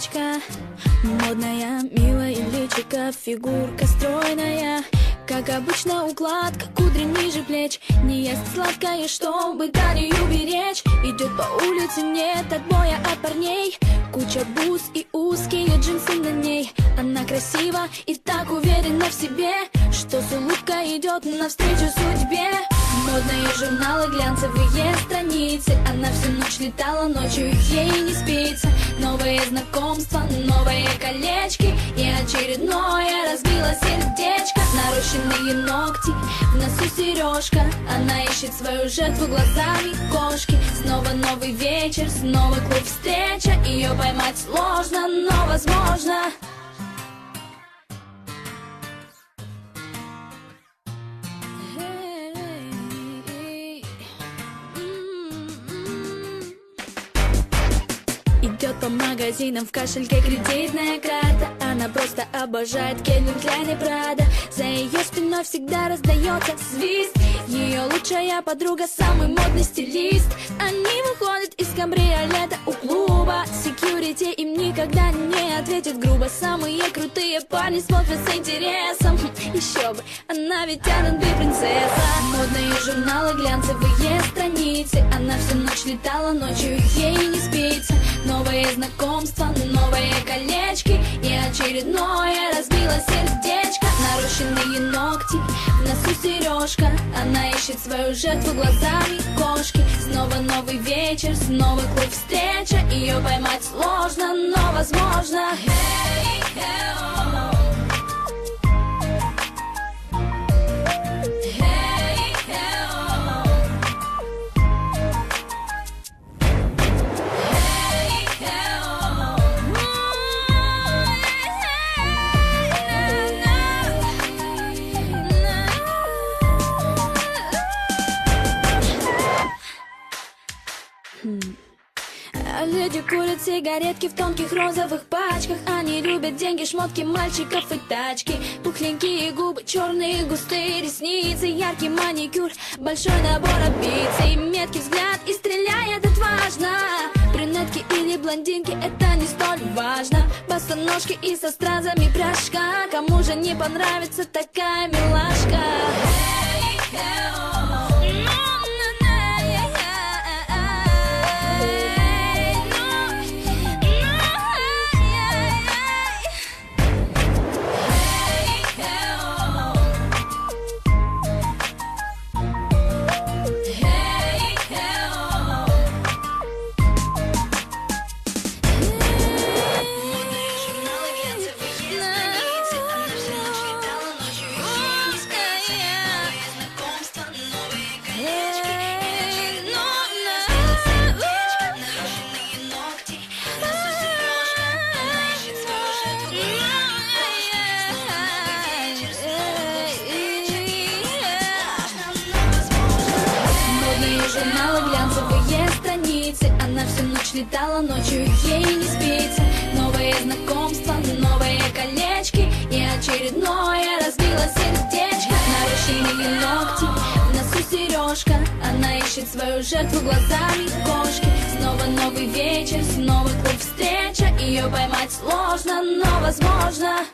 девочка, модная, милая личико, фигурка стройная. Как обычно, укладка, кудри ниже плеч. Не ест сладкое, чтобы талию беречь. Идет по улице, нет отбоя от парней. Куча бус и узкие джинсы на ней. Она красива и так уверена в себе, что с улыбкой идет навстречу судьбе. Модные журналы, глянцевые страницы. Она всю ночь летала, ночью ей не спится. Новые знакомства, новые колечки и очередное разбило сердечко. Нарощенные ногти, в носу сережка. Она ищет свою жертву глазами кошки. Снова новый вечер, снова клуб встреча. Ее поймать сложно, но возможно. Идет по магазинам, в кошельке кредитная карта. Она просто обожает Кельвин Кляйн и Прада. За ее спиной всегда раздается свист. Ее лучшая подруга, самый модный стилист. Они выходят из кабриолета у клуба. Секьюрити им никогда не ответит грубо. Самые крутые парни смотрят с интересом. Еще бы, она ведь R&B принцесса. Модные журналы, глянцевые страницы. Она всю ночь летала, ночью ей не спится. Новые знакомства, новые колечки и очередное разбило сердечко. Нарощенные ногти, в носу сережка. Она ищет свою жертву глазами кошки. Снова новый вечер, снова клуб встреча. Ее поймать сложно, но возможно. Hey, hey, oh. Люди курят сигаретки в тонких розовых пачках. Они любят деньги, шмотки, мальчиков и тачки. Пухленькие губы, черные густые ресницы, яркий маникюр, большой набор амбиций. Меткий взгляд и стреляет отважно. Брюнетки или блондинки, это не столь важно. Босоножки и со стразами пряжка. Кому же не понравится такая милашка? Hey, hey, oh. Журналы, глянцевые страницы. Она всю ночь летала, ночью ей не спится. Новые знакомства, новые колечки и очередное разбило сердечко. Нарощенные ногти, в носу сережка. Она ищет свою жертву глазами кошки. Снова новый вечер, снова клуб встреча. Ее поймать сложно, но возможно.